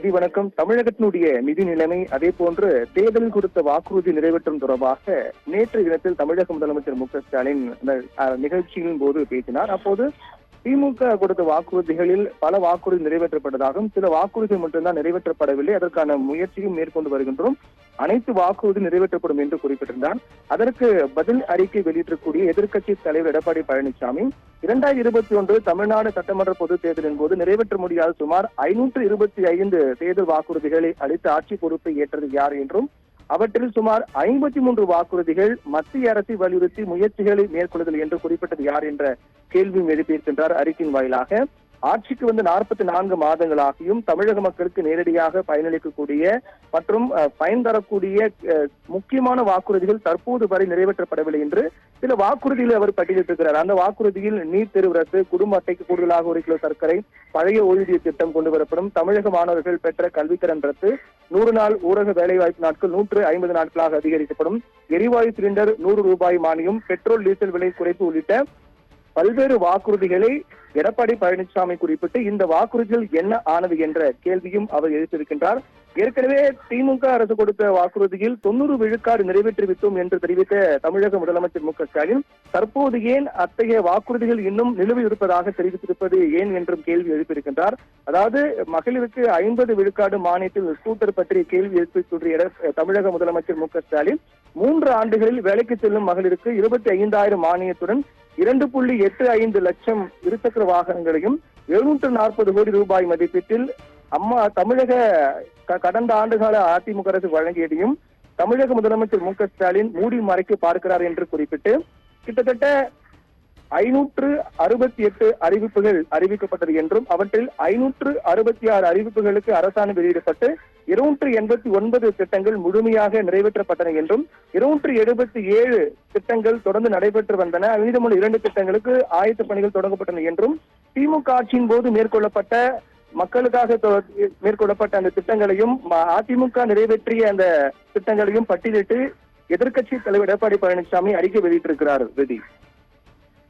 விதி வணக்கம். தமிழகத்தினுடைய நிதி நிலைமை அதே போன்று தேர்தலில் கொடுத்த வாக்குறுதி நிறைவேற்றும் தொடர்பாக நேற்று தினத்தில் தமிழக முதலமைச்சர் மு.க.ஸ்டாலின் நிகழ்ச்சியின் போது பேசினார். அப்போது திமுக கொடுத்த வாக்குறுதிகளில் பல வாக்குறுதி நிறைவேற்றப்பட்டதாகவும் சில வாக்குறுதிகள் மட்டும்தான் நிறைவேற்றப்படவில்லை, அதற்கான முயற்சியும் மேற்கொண்டு வருகின்றோம், அனைத்து வாக்குறுதி நிறைவேற்றப்படும் என்று குறிப்பிட்டிருந்தார். அதற்கு பதில் அறிக்கை வெளியிட்டிருக்கூடிய எதிர்க்கட்சி தலைவர் எடப்பாடி பழனிசாமி 2021 தமிழ்நாடு சட்டமன்ற பொதுத் தேர்தலின் போது நிறைவேற்ற முடியாத சுமார் 525 தேர்தல் வாக்குறுதிகளை அளித்து ஆட்சி பொறுப்பை ஏற்றது யார் என்றும் அவற்றில் சுமார் 53 வாக்குறுதிகள் மத்திய அரசை வலியுறுத்தி முயற்சிகளை மேற்கொள்ளுதல் என்று குறிப்பிட்டது யார் என்ற கேள்வியும் எழுப்பியிருக்கின்றார். அறிக்கையின் வாயிலாக ஆட்சிக்கு வந்து 44 மாதங்களாகியும் தமிழக மக்களுக்கு நேரடியாக பயனளிக்கக்கூடிய மற்றும் பயன் தரக்கூடிய முக்கியமான வாக்குறுதிகள் தற்போது வரை நிறைவேற்றப்படவில்லை என்று சில வாக்குறுதிகளை அவர் பட்டியலிட்டிருக்கிறார். அந்த வாக்குறுதியில் நீட் தேர்வு ரத்து, குடும்ப அட்டைக்கு கூடுதலாக 1 கிலோ சர்க்கரை, பழைய ஓய்வூதிய திட்டம் கொண்டு வரப்படும், தமிழக மாணவர்கள் பெற்ற கல்விக்கடன் ரத்து, 100 நாள் ஊரக வேலைவாய்ப்பு நாட்கள் 150 நாட்களாக அதிகரிக்கப்படும், எரிவாயு சிலிண்டர் 100 ரூபாய் மானியம், பெட்ரோல் டீசல் விலை குறைப்பு உள்ளிட்ட பல்வேறு வாக்குறுதிகளை எடப்பாடி பழனிசாமி குறிப்பிட்டு இந்த வாக்குறுதிகள் என்ன ஆனது என்ற கேள்வியும் அவர் எழுப்பியிருக்கின்றார். ஏற்கனவே திமுக அரசு கொடுத்த வாக்குறுதியில் 90 விழுக்காடு நிறைவேற்றிவிட்டோம் என்று தெரிவித்த தமிழக முதலமைச்சர் மு.க.ஸ்டாலின் தற்போது ஏன் அத்தகைய வாக்குறுதிகள் இன்னும் நிலுவையில் இருப்பதாக தெரிவித்திருப்பது ஏன் என்றும் கேள்வி எழுப்பியிருக்கின்றார். அதாவது மகளிருக்கு 50 விழுக்காடு மானியத்தில் ஸ்கூட்டர் பற்றிய கேள்வி எழுப்பிய தமிழக முதலமைச்சர் மு.க.ஸ்டாலின் 3 ஆண்டுகளில் வேலைக்கு செல்லும் மகளிருக்கு 25,000 மானியத்துடன் 2.85 லட்சம் இருசக்கர வாகனங்களையும் 740 கோடி ரூபாய் மதிப்பீட்டில் தமிழக கடந்த ஆண்டுகால அதிமுக அரசு வழங்கியதையும் தமிழக முதலமைச்சர் மு.க.ஸ்டாலின் மூடி மறைக்க பார்க்கிறார் என்று குறிப்பிட்டு கிட்டத்தட்ட 568 அறிவிப்புகள் அறிவிக்கப்பட்டது என்றும் அவற்றில் 566 அறிவிப்புகளுக்கு அரசாணை வெளியிடப்பட்டு 289 திட்டங்கள் முழுமையாக நிறைவேற்றப்பட்டன என்றும் 277 திட்டங்கள் தொடர்ந்து நடைபெற்று வந்தன, மீதமுள்ள 2 திட்டங்களுக்கு ஆயத்த பணிகள் தொடங்கப்பட்டன என்றும் திமுக ஆட்சியின் போது மேற்கொள்ளப்பட்ட மக்களுக்காக மேற்கொள்ளப்பட்ட அந்த திட்டங்களையும் அதிமுக நிறைவேற்றிய அந்த திட்டங்களையும் பட்டியலிட்டு எதிர்க்கட்சி தலைவர் எடப்பாடி பழனிசாமி அறிக்கை வெளியிட்டிருக்கிறார். விதி